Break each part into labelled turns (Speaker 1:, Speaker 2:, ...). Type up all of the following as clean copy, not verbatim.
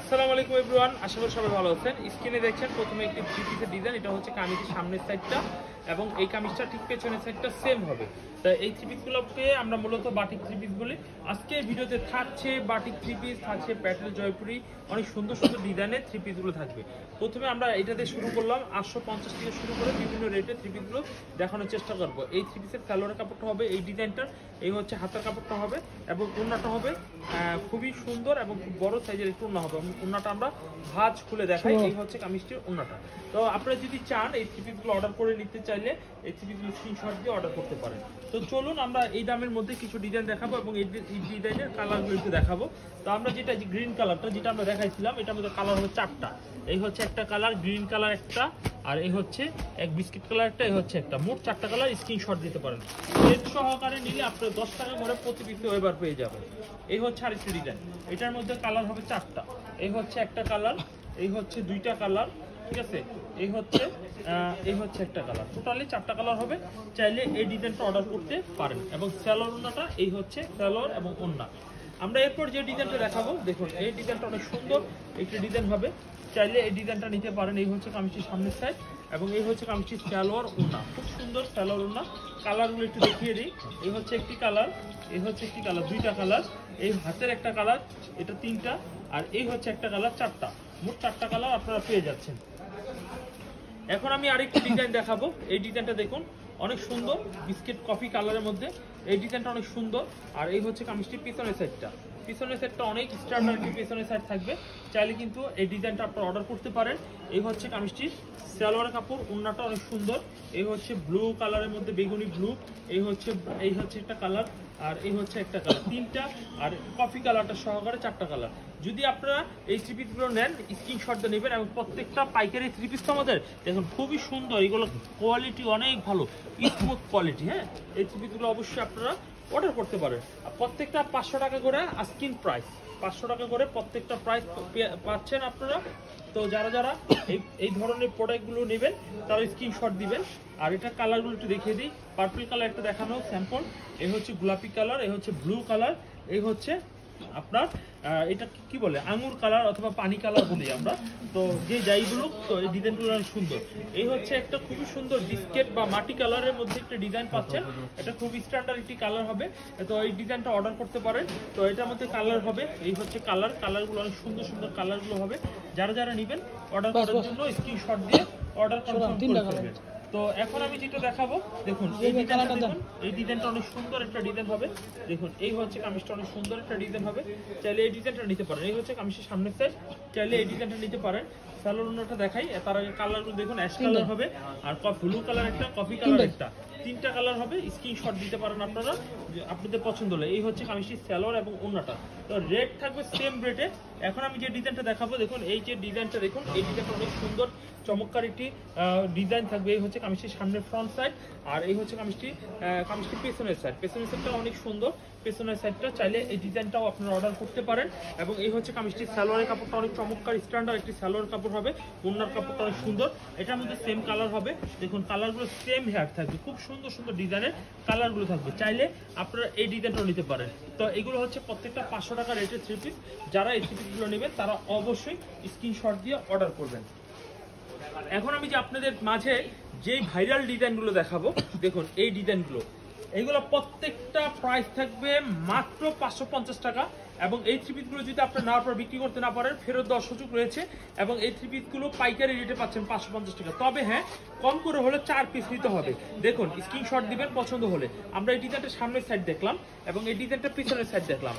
Speaker 1: আসসালামু আলাইকুম এভরিওয়ান, আশা করি সবাই ভালো আছেন। স্ক্রিনে দেখছেন প্রথমে একটি থ্রি পিসের ডিজাইন। এটা হচ্ছে কামিজের সামনের সাইডটা এবং এই কামিজটা ঠিক পেছনের সাইডটা সেম হবে। তাই এই থ্রি পিসগুলোকে আমরা মূলত বাটিক থ্রি পিস বলি। আজকে ভিডিওতে থাকছে বাটিক থ্রি পিস, থাকছে প্যাটেল জয়পুরি, অনেক সুন্দর সুন্দর ডিজাইনের থ্রি পিসগুলো থাকবে। প্রথমে আমরা এটাতে শুরু করলাম 850 থেকে শুরু করে বিভিন্ন রেটের থ্রি পিসগুলো দেখানোর চেষ্টা করব। এই থ্রি পিসের সালোয়ারের কাপড়টা হবে এই ডিজাইনটার, এই হচ্ছে হাতের কাপড়টা হবে এবং ওড়নাটা হবে খুবই সুন্দর এবং খুব বড় সাইজের একটু ওড়না হবে। ওড়নাটা আমরা ভাঁজ খুলে দেখাই। এই হচ্ছে কামিজটির ওড়নাটা। তো আপনারা যদি চান এই থ্রি পিসগুলো অর্ডার করে নিতে চাইলে এই থ্রি পিসগুলো স্ক্রিনশট দিয়ে অর্ডার করতে পারেন। তো চলুন আমরা এই দামের মধ্যে কিছু ডিজাইন দেখাবো এবং এই ডিজাইনের কালারগুলো একটু দেখাবো। তো আমরা যেটা গ্রিন কালারটা যেটা আমরা দেখাইছিলাম, এটার মধ্যে কালার হবে চারটা। এই হচ্ছে একটা কালার, গ্রিন কালার একটা, আর এই হচ্ছে এক বিস্কিট কালার একটা, এই হচ্ছে একটা। মোট চারটা কালার স্ক্রিনশট দিতে পারেন। সেট সহকারে নিলে আপনার 10 টাকা করে প্রতি পিস ওয়েবার পেয়ে যাবেন। এই হচ্ছে আরেকটি ডিজাইন, এটার মধ্যে কালার হবে চারটা। এই হচ্ছে একটা কালার, এই হচ্ছে দুইটা কালার, ঠিক আছে, এই হচ্ছে একটা কালার। টোটালি চারটা কালার হবে। চাইলে এই ডিজাইনটা অর্ডার করতে পারেন। এবং সালোয়ার ওড়নাটা এই হচ্ছে সালোয়ার এবং ওড়না। আমরা এরপর যে ডিজাইনটা দেখাবো, দেখুন এই ডিজাইনটা অনেক সুন্দর একটি ডিজাইন হবে। চাইলে এই ডিজাইনটা নিতে পারেন। এই হচ্ছে কামিজটির সামনের সাইড এবং এই হচ্ছে কামিজটির সালোয়ার ওড়না। খুব সুন্দর সালোয়ার ওড়না। কালারগুলো একটু দেখিয়ে দিই। এই হচ্ছে একটি কালার, এই হচ্ছে একটি কালার, দুইটা কালার, এই হাতের একটা কালার, এটা তিনটা, আর এই হচ্ছে একটা কালার, চারটা। মোট চারটা কালার আপনারা পেয়ে যাচ্ছেন। এখন আমি আরেকটি ডিজাইন দেখাবো। এই ডিজাইনটা দেখুন, অনেক সুন্দর বিস্কিট কফি কালারের মধ্যে। এই ডিজাইনটা অনেক সুন্দর। আর এই হচ্ছে কামিজটির পিছনের সাইডটা। পিছনের সাইডটা অনেক স্ট্যান্ডার্ড পিছনের সাইড থাকবে। চাইলে কিন্তু এই ডিজাইনটা আপনারা অর্ডার করতে পারেন। এই হচ্ছে কামিজটির সালোয়ার কাপড়, ওড়নাটা অনেক সুন্দর। এই হচ্ছে ব্লু কালারের মধ্যে বেগুনি ব্লু, এই হচ্ছে একটা কালার, আর এই হচ্ছে একটা কালার, তিনটা, আর কফি কালারটা সহকারে চারটা কালার। যদি আপনারা এই থ্রি পিসগুলো নেন স্ক্রিনশট দিয়ে নেবেন। এবং প্রত্যেকটা পাইকারি থ্রি পিস তো আমাদের দেখুন খুবই সুন্দর, এগুলো কোয়ালিটি অনেক ভালো, স্মুথ কোয়ালিটি। হ্যাঁ, এই থ্রি পিসগুলো অবশ্যই আপনারা অর্ডার করতে পারেন। আর প্রত্যেকটা 500 টাকা করে আস্কিং প্রাইস, 500 টাকা করে প্রত্যেকটা প্রাইস পাচ্ছেন আপনারা। তো যারা যারা এই ধরনের প্রোডাক্টগুলো নেবেন তারা স্ক্রিনশট দিবেন। আর এটা কালারগুলো একটু দেখিয়ে দিই। পার্পল কালার একটা দেখানো স্যাম্পল, এই হচ্ছে গোলাপি কালার, এই হচ্ছে ব্লু কালার, এই হচ্ছে আপনার এটা কি বলে আঙুর কালার অথবা পানি কালার বলি আমরা। তো যে যাইগুলো, তো এই ডিজাইনগুলো অনেক সুন্দর। এই হচ্ছে একটা খুবই সুন্দর বিস্কেট বা মাটি কালারের মধ্যে একটা ডিজাইন পাচ্ছেন। এটা খুব স্ট্যান্ডার্ড একটি কালার হবে। তো এই ডিজাইনটা অর্ডার করতে পারেন। তো এটার মধ্যে কালার হবে, এই হচ্ছে কালারগুলো অনেক সুন্দর সুন্দর কালারগুলো হবে। যারা যারা নেবেন অর্ডার করার জন্য স্ক্রিনশট দিয়ে অর্ডার কনফার্ম করে ফেলবেন। তো এখন আমি যেটা দেখাবো, দেখুন এই ডিজাইনটা দেখুন, এই ডিজাইনটা অনেক সুন্দর একটা ডিজাইন হবে। দেখুন এই হচ্ছে কামিজটা অনেক সুন্দর একটা ডিজাইন হবে। চাইলে এই ডিজাইনটা নিতে পারেন। এই হচ্ছে কামিজের সামনের সাইড, চাইলে এই ডিজাইনটা নিতে পারেন। সালোয়ার ওড়নাটা দেখাই। তার আগে কালারগুলো দেখুন, অ্যাশ কালার হবে, আর ব্লু কালার একটা, কফি কালার একটা, তিনটা কালার হবে। স্ক্রিনশট দিতে পারেন আপনারা আপনাদের পছন্দ হলে। এই হচ্ছে কামিজটির সালোয়ার এবং ওড়নাটা। তো রেট থাকবে সেম রেটে। এখন আমি যে ডিজাইনটা দেখাবো, দেখুন এই যে ডিজাইনটা দেখুন, এই ডিজাইনটা অনেক সুন্দর চমৎকার একটি ডিজাইন থাকবে। এই হচ্ছে কামিজটির সামনের ফ্রন্ট সাইড, আর এই হচ্ছে কামিজটির পেছনের সাইড। পেছনের সাইডটা অনেক সুন্দর, পেছনের সাইডটা চাইলে এই ডিজাইনটাও আপনারা অর্ডার করতে পারেন। এবং এই হচ্ছে কামিজটির সালোয়ারের কাপড়টা অনেক চমৎকার স্ট্যান্ডার্ড একটি সালোয়ার কাপড় হবে। ওড়নার কাপড়টা অনেক সুন্দর। এটার মধ্যে সেম কালার হবে। দেখুন কালারগুলো সেম হেয়ার থাকবে, খুব সুন্দর সুন্দর ডিজাইনের কালারগুলো থাকবে। চাইলে আপনারা এই ডিজাইনটাও নিতে পারেন। তো এগুলো হচ্ছে প্রত্যেকটা 500 টাকা রেটের থ্রি পিস। যারা এই থ্রি পিসগুলো নেবেন তারা অবশ্যই স্ক্রিনশট দিয়ে অর্ডার করবেন। এখন আমি যে আপনাদের মাঝে যেই ভাইরাল ডিজাইনগুলো দেখাবো, দেখুন এই ডিজাইনগুলো, এইগুলো প্রত্যেকটা প্রাইস থাকবে মাত্র 550 টাকা। এবং এই থ্রি পিসগুলো যদি আপনার নেওয়ার পর বিক্রি করতে না পারেন ফেরত দেওয়ার সুযোগ রয়েছে। এবং এই থ্রি পিসগুলো পাইকারি রেটে পাচ্ছেন 550 টাকা। তবে হ্যাঁ, কম করে হলে 4 পিস নিতে হবে। দেখুন স্ক্রিনশট দিবেন পছন্দ হলে। আমরা এই ডিজাইনটা সামনের সাইড দেখলাম এবং এই ডিজাইনটা পিছনের সাইড দেখলাম।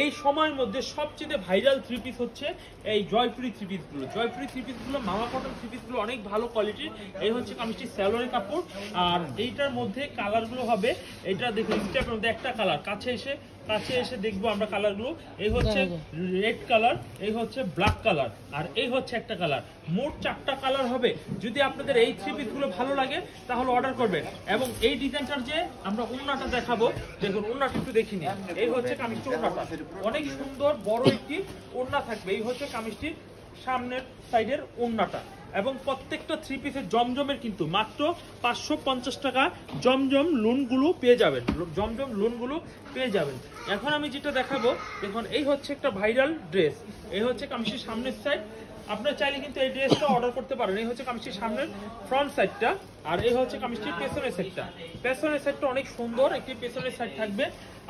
Speaker 1: এই সময়ের মধ্যে সবচেয়ে ভাইরাল থ্রি পিস হচ্ছে এই জয়পুরি থ্রি পিসগুলো। জয়পুরি থ্রি পিসগুলো, মামা কটন থ্রি পিসগুলো অনেক ভালো কোয়ালিটির। এই হচ্ছে কামিজটির সালোয়ারের কাপড়। আর এইটার মধ্যে কালারগুলো হবে, এটা দেখুন স্টেপের মধ্যে একটা কালার, কাছে এসে দেখবো আমরা কালারগুলো। এই হচ্ছে রেড কালার, এই হচ্ছে ব্ল্যাক কালার, আর এই হচ্ছে একটা কালার। মোট চারটা কালার হবে। যদি আপনাদের এই থ্রি পিসগুলো ভালো লাগে তাহলে অর্ডার করবেন। এবং এই ডিজাইনটার যে আমরা ওড়নাটা দেখাবো, দেখুন ওড়নাটা একটু দেখিনি। এই হচ্ছে কামিজটির ওড়নাটা, অনেক সুন্দর বড় একটি ওড়না থাকবে। এই হচ্ছে কামিজটির সামনের সাইডের ওড়নাটা। এবং প্রত্যেকটা থ্রি পিসের জমজমের কিন্তু মাত্র 550 টাকা জমজম লোনগুলো পেয়ে যাবেন, জমজম লোনগুলো পেয়ে যাবেন। এখন আমি যেটা দেখাবো, দেখুন এই হচ্ছে একটা ভাইরাল ড্রেস, এই হচ্ছে কামিজের সামনের সাইড। আপনারা চাইলে কিন্তু এই ড্রেসটা অর্ডার করতে পারেন। এই হচ্ছে কামিজটির সামনের ফ্রন্ট সাইডটা, আর এই হচ্ছে কামিজটির পেছনের সাইডটা। পেছনের সাইডটা অনেক সুন্দর একটি পেছনের সাইড থাকবে।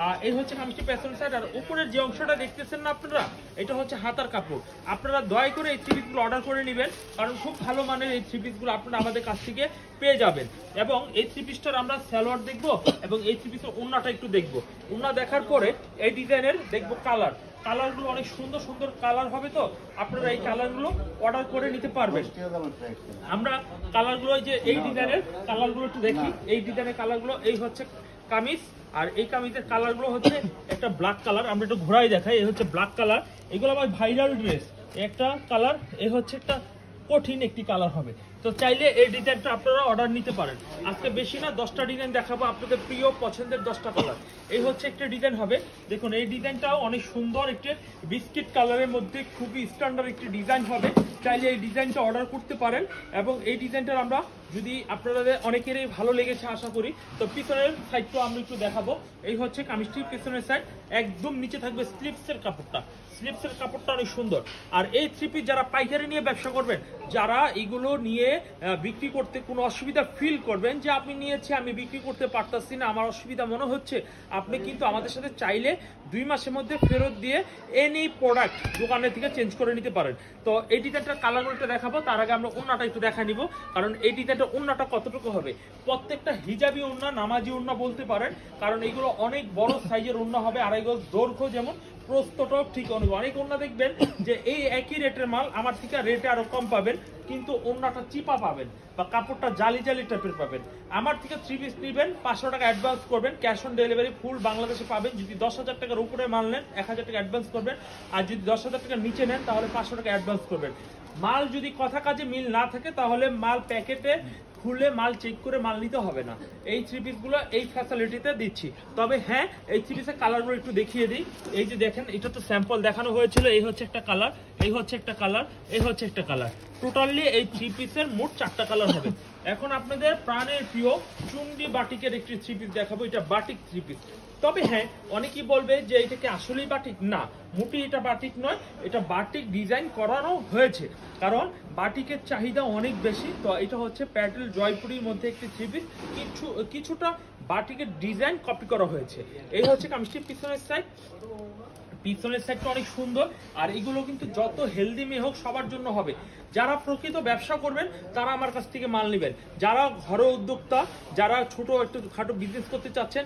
Speaker 1: আর এই হচ্ছে কামিজটির পেছনের সাইড। আর উপরের যে অংশটা দেখতেছেন না আপনারা, এটা হচ্ছে হাতার কাপড়। আপনারা দয়া করে এই থ্রি পিসগুলো অর্ডার করে নেবেন, কারণ খুব ভালো মানের এই থ্রি পিসগুলো আপনারা আমাদের কাছ থেকে পেয়ে যাবেন। এবং এই থ্রি পিসটার আমরা সালোয়ার দেখবো এবং এই থ্রি পিসের ওড়নাটা একটু দেখবো। ওড়না দেখার পরে এই ডিজাইনের দেখবো কালার, কালারগুলো অনেক সুন্দর সুন্দর কালার হবে, তো আপনারা এই কালারগুলো অর্ডার করে নিতে পারবেন। আমরা কালারগুলো যে এই ডিজাইনের কালারগুলো একটু দেখি, এই ডিজাইনের কালারগুলো এই হচ্ছে কামিজ, আর এই কামিজের কালারগুলো হচ্ছে একটা ব্ল্যাক কালার। আমরা একটু ঘোরাই দেখাই, এই হচ্ছে ব্ল্যাক কালার। এগুলো আমার ভাইরাল ড্রেস, একটা কালার, এই হচ্ছে একটা কঠিন একটি কালার হবে। তো চাইলে এই ডিজাইনটা আপনারা অর্ডার নিতে পারেন। আজকে বেশি না, 10টা ডিজাইন দেখাবো আপনাদের প্রিয় পছন্দের 10টা কালার। এই হচ্ছে একটা ডিজাইন হবে, দেখুন এই ডিজাইনটাও অনেক সুন্দর, একটি বিস্কিট কালারের মধ্যে খুবই স্ট্যান্ডার্ড একটি ডিজাইন হবে। চাইলে এই ডিজাইনটা অর্ডার করতে পারেন। এবং এই ডিজাইনটার আমরা যদি আপনাদের অনেকেরই ভালো লেগেছে আশা করি, তো পিছনের সাইডটা আমরা একটু দেখাবো। এই হচ্ছে কামিজটির পিছনের সাইড, একদম নিচে থাকবে স্লিপসের কাপড়টা, স্লিপসের কাপড়টা অনেক সুন্দর। আর এই থ্রি পিস যারা পাইকারি নিয়ে ব্যবসা করবেন, যারা এগুলো নিয়ে বিক্রি করতে কোনো অসুবিধা ফিল করবেন যে আপনি নিয়েছি আমি বিক্রি করতে পারতাছি না, আমার অসুবিধা মনে হচ্ছে, আপনি কিন্তু আমাদের সাথে চাইলে 2 মাসের মধ্যে ফেরত দিয়ে এনি প্রোডাক্ট দোকানের থেকে চেঞ্জ করে নিতে পারেন। তো এই ডিজাইনটার কালারগুলোটা দেখাবো, তার আগে আমরা ওড়নাটা একটু দেখা নিব, কারণ এই ডিজাইনটা ওড়নাটা কতটুকু হবে। প্রত্যেকটা হিজাবি ওড়না, নামাজি ওড়না বলতে পারেন, কারণ এগুলো অনেক বড় সাইজের ওড়না হবে। আর এগুলো দৈর্ঘ্য যেমন, প্রস্তটাও ঠিক অনুযায়ী। অনেক ওড়না দেখবেন যে এই একই রেটের মাল আমার থেকে রেটে আরো কম পাবেন, কিন্তু ওড়নাটা চিপা পাবেন বা কাপড়টা জালি জালি টাইপের পাবেন। আমার থেকে থ্রি পিস নেবেন, 500 টাকা অ্যাডভান্স করবেন, ক্যাশ অন ডেলিভারি ফুল বাংলাদেশে পাবেন। যদি 10,000 টাকার উপরে মাল নেন 1000 টাকা অ্যাডভান্স করবেন, আর যদি 10,000 টাকার নিচে নেন তাহলে 500 টাকা অ্যাডভান্স করবেন। মাল যদি কথা কাজে মিল না থাকে তাহলে মাল প্যাকেটে খুলে মাল চেক করে মাল নিতে হবে না। এই থ্রি পিসগুলো এই ফ্যাসিলিটিতে দিচ্ছি। তবে হ্যাঁ, এই থ্রি পিসের কালারগুলো একটু দেখিয়ে দিই। এই যে দেখেন, এটা তো স্যাম্পল দেখানো হয়েছিল। এই হচ্ছে একটা কালার, এই হচ্ছে একটা কালার, এই হচ্ছে একটা কালার। টোটালি এই থ্রি পিসের মোট 4টা কালার হবে। এখন আপনাদের প্রাণের প্রিয় চুন্ডি বাটিকের একটি থ্রি পিস দেখাবো। এটা বাটিক থ্রি পিস। তবে হ্যাঁ, অনেকেই বলবে যে এটাকে আসলেই বাটিক, না মোটেই এটা বাটিক নয়, এটা বাটিক ডিজাইন করানো হয়েছে, কারণ বাটিকের চাহিদা অনেক বেশি। তো এটা হচ্ছে প্যাটেল জয়পুরির মধ্যে একটি থ্রি পিস, কিছুটা বাটিকের ডিজাইন কপি করা হয়েছে। এই হচ্ছে কামিজটির পিছনের সাইড, পিছনের সাইডটা অনেক সুন্দর। আর এগুলো কিন্তু যত হেলদি মেয়ে হোক সবার জন্য হবে। যারা প্রকৃত ব্যবসা করবেন তারা আমার কাছ থেকে মাল নেবেন, যারা ঘরোয়া উদ্যোক্তা, যারা ছোট একটু খাটো বিজনেস করতে চাচ্ছেন,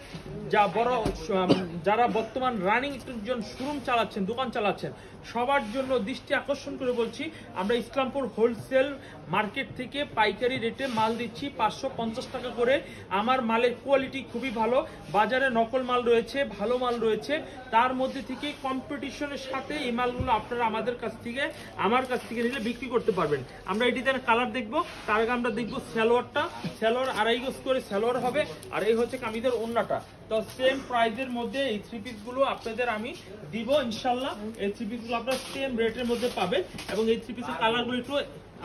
Speaker 1: যারা বর্তমান রানিং একজন শোরুম চালাচ্ছেন, দোকান চালাচ্ছেন, সবার জন্য দৃষ্টি আকর্ষণ করে বলছি, আমরা ইসলামপুর হোলসেল মার্কেট থেকে পাইকারি রেটে মাল দিচ্ছি 550 টাকা করে। আমার মালের কোয়ালিটি খুবই ভালো, বাজারে নকল মাল রয়েছে, ভালো মাল রয়েছে, তার মধ্যে থেকে কম্পিটিশনের সাথে এই মালগুলো আপনারা আমার কাছ থেকে নিলে বিক্রি করতে পারবেন। আমরা এই ডিজাইনের কালার দেখবো, তার আগে আমরা দেখবো সালোয়ারটা। সালোয়ার 2.5 গজ করে সালোয়ার হবে। আর এই হচ্ছে কামিজের ওড়নাটা। তো সেম প্রাইজের মধ্যে এই থ্রি পিসগুলো আপনাদের আমি দিব ইনশাল্লাহ। এই থ্রি পিসগুলো আপনারা সেম রেটের মধ্যে পাবেন। এবং এই থ্রি পিসের কালারগুলো একটু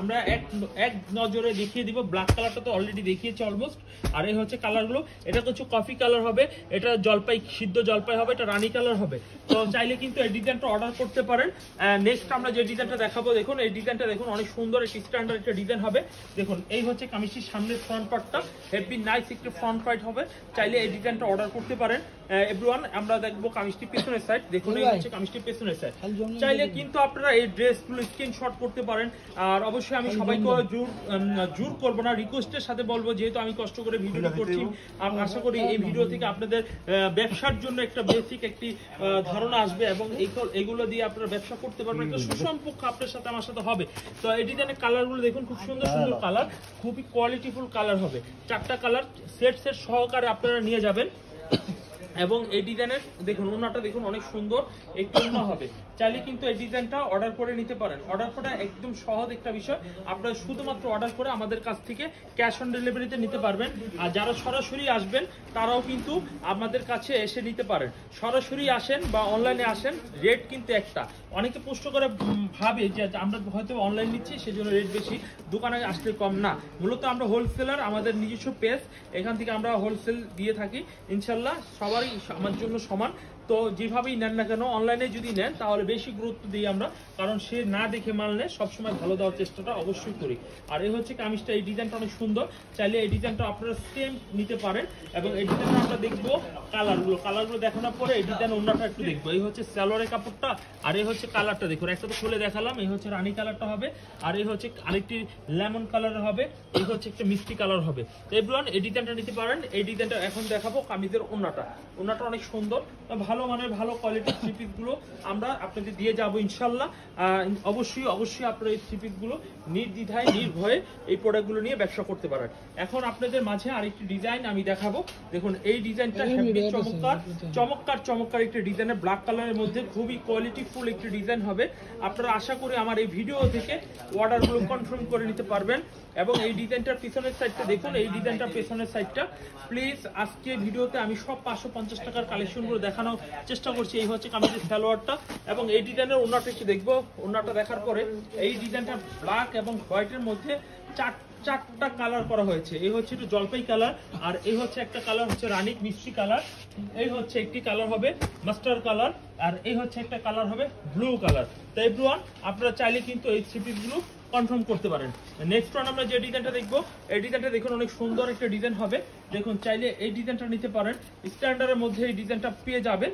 Speaker 1: আমরা এক নজরে দেখিয়ে দিব। ব্ল্যাক কালারটা তো অলরেডি দেখিয়েছি অলমোস্ট। আর এই হচ্ছে কালারগুলো, এটা হচ্ছে কফি কালার হবে, এটা জলপাই, সিদ্ধ জলপাই হবে, এটা রানী কালার হবে। তো চাইলে কিন্তু এই ডিজাইনটা অর্ডার করতে পারেন। নেক্সট আমরা যে ডিজাইনটা দেখাবো, দেখুন এই ডিজাইনটা দেখুন, অনেক সুন্দর একটি স্ট্যান্ডার্ড একটা ডিজাইন হবে। দেখুন এই হচ্ছে কামিজটির সামনের ফ্রন্ট পার্টটা, হেভি নাইস একটি ফ্রন্ট পার্ট হবে। চাইলে এই ডিজাইনটা অর্ডার করতে পারেন। এভরিওয়ান, আমরা দেখবো কামিজটির পেছনের সাইড। দেখুন এই হচ্ছে কামিজটির পেছনের সাইড। চাইলে কিন্তু আপনারা এই ড্রেসগুলো স্ক্রিনশট করতে পারেন। আর অবশ্যই আমি সবাইকে জোর করবো না, রিকোয়েস্টের সাথে বলবো, যেহেতু আমি কষ্ট করে ভিডিও করছি, আশা করি এই ভিডিও থেকে আপনাদের ব্যবসার জন্য একটা বেসিক একটি ধারণা আসবে এবং এগুলো দিয়ে আপনারা ব্যবসা করতে পারবেন। একটা সুসম্পর্ক আপনার সাথে আমার সাথে হবে। তো এই ডিজাইনের কালারগুলো দেখুন, খুব সুন্দর সুন্দর কালার, খুবই কোয়ালিটিফুল কালার হবে। 4টা কালার সেট সহকারে আপনারা নিয়ে যাবেন। এবং এই ডিজাইনের দেখুন ওড়নাটা দেখুন, অনেক সুন্দর একটি ওড়না হবে। চাইলে কিন্তু এই ডিজাইনটা অর্ডার করে নিতে পারেন। অর্ডার করা একদম সহজ একটা বিষয়, আপনারা শুধুমাত্র অর্ডার করে আমাদের কাছ থেকে ক্যাশ অন ডেলিভারিতে নিতে পারবেন। আর যারা সরাসরি আসবেন তারাও কিন্তু আমাদের কাছে এসে নিতে পারেন। সরাসরি আসেন বা অনলাইনে আসেন, রেট কিন্তু একটা। অনেকে প্রশ্ন করে ভাবে যে আমরা হয়তো অনলাইন নিচ্ছি সেজন্য রেট বেশি, দোকানে আসলে কম না। মূলত আমরা হোলসেলার, আমাদের নিজস্ব পেজ, এখান থেকে আমরা হোলসেল দিয়ে থাকি। ইনশাল্লাহ সবারই আমার জন্য সমান। তো যেভাবেই নেন না কেন, অনলাইনে যদি নেন তাহলে বেশি গুরুত্ব দিই আমরা, কারণ সে না দেখে মাল নেয়, সবসময় ভালো দেওয়ার চেষ্টাটা অবশ্যই করি। আর এই হচ্ছে কামিজটা, এই ডিজাইনটা অনেক সুন্দর, চাইলে এই ডিজাইনটা আপনারা সেম নিতে পারেন। এবং এই ডিজাইনটা আমরা দেখবো কালারগুলো দেখানোর পরে এই ডিজাইন অন্যটা একটু দেখবো। এই হচ্ছে সালোয়ারের কাপড়টা, আর এই হচ্ছে কালারটা দেখুন, একটা তো খুলে দেখালাম। এই হচ্ছে রানী কালারটা হবে, আর এই হচ্ছে আরেকটি লেমন কালার হবে, এই হচ্ছে একটা মিষ্টি কালার হবে। তো এগুলো এই ডিজাইনটা নিতে পারেন। এই ডিজাইনটা এখন দেখাবো কামিজের ওন্নাটা অনেক সুন্দর, ভালো মানের ভালো কোয়ালিটির থ্রি পিস গুলো আমরা আপনাদের দিয়ে যাবো ইনশাল্লাহ। অবশ্যই আপনারা এই থ্রি পিস গুলো নির্দ্বিধায় নির্ভয়ে এই প্রোডাক্ট গুলো নিয়ে ব্যবসা করতে পারেন। এখন আপনাদের মাঝে আরেকটি ডিজাইন আমি দেখাবো। দেখুন এই ডিজাইনটা চমৎকার একটি ডিজাইনের ব্ল্যাক কালারের মধ্যে খুবই কোয়ালিটিফুল একটি ডিজাইন হবে। আপনারা আশা করি আমার এই ভিডিও থেকে অর্ডার গুলো কনফার্ম করে নিতে পারবেন। এবং এই ডিজাইনটার পিছনের সাইডটা দেখুন, এই ডিজাইনটার পিছনের সাইডটা প্লিজ আজকে ভিডিওতে আমি সব 550 টাকার কালেকশন গুলো দেখানোর চেষ্টা করছি। এই হচ্ছে কামিজের সালোয়ারটা, এবং এই ডিজাইনের ওন্নাটা একটু দেখবো। ওন্নাটা দেখার পরে এই ডিজাইনটা ব্ল্যাক এবং হোয়াইটের মধ্যে চারটা কালার করা হয়েছে। এই হচ্ছে একটু জলপাই কালার, আর এই হচ্ছে একটা কালার হচ্ছে রানী মিষ্টি কালার, এই হচ্ছে একটি কালার হবে মাস্টার্ড কালার, আর এই হচ্ছে একটা কালার হবে ব্লু কালার। তো এভরিওয়ান আপনারা চাইলে কিন্তু এই থ্রি পিস গুলো কনফার্ম করতে পারেন। নেক্সট ওয়ান আমরা যে ডিজাইনটা দেখবো, এই ডিজাইনটা দেখুন অনেক সুন্দর একটা ডিজাইন হবে। দেখুন চাইলে এই ডিজাইনটা নিতে পারেন, স্ট্যান্ডার্ডের মধ্যে এই ডিজাইনটা পেয়ে যাবেন।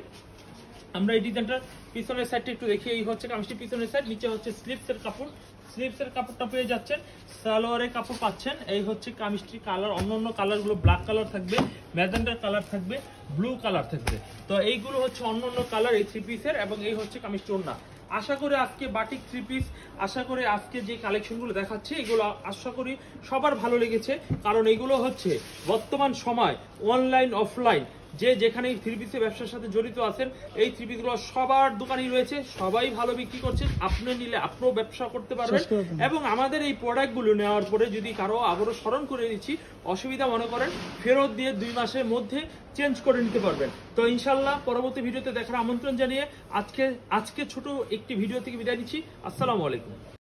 Speaker 1: আমরা এই ডিজাইনটার পিছনের সাইডটা একটু দেখি। এই হচ্ছে কামিজটি পিছনের সাইড, নিচে হচ্ছে স্লিভসের কাপড়, স্লিভসের কাপড়টা পেয়ে যাচ্ছেন, সালোয়ারের কাপড় পাচ্ছেন। এই হচ্ছে কামিজটির কালার, অন্য কালারগুলো ব্ল্যাক কালার থাকবে, ম্যাজেন্ডার কালার থাকবে, ব্লু কালার থাকবে। তো এইগুলো হচ্ছে অন্য কালার এই থ্রি পিসের, এবং এই হচ্ছে কামিজটি ওন্না। আশা করি আজকে বাটিক থ্রি পিস, আশা করি আজকে যে কালেকশনগুলো দেখাচ্ছি এগুলো আশা করি সবার ভালো লেগেছে। কারণ এগুলো হচ্ছে বর্তমান সময় অনলাইন অফলাইন যে যেখানে এই থ্রি পিসের ব্যবসার সাথে জড়িত আছেন, এই থ্রি পিসগুলো সবার দোকানেই রয়েছে, সবাই ভালো বিক্রি করছে। আপনি নিলে আপনিও ব্যবসা করতে পারবেন। এবং আমাদের এই প্রোডাক্টগুলো নেওয়ার পরে যদি কারো আবারও স্মরণ করে দিচ্ছি, অসুবিধা মনে করেন, ফেরত দিয়ে 2 মাসের মধ্যে চেঞ্জ করে নিতে পারবেন। তো ইনশাল্লাহ পরবর্তী ভিডিওতে দেখার আমন্ত্রণ জানিয়ে আজকে ছোট একটি ভিডিও থেকে বিদায় নিচ্ছি। আসসালামু আলাইকুম।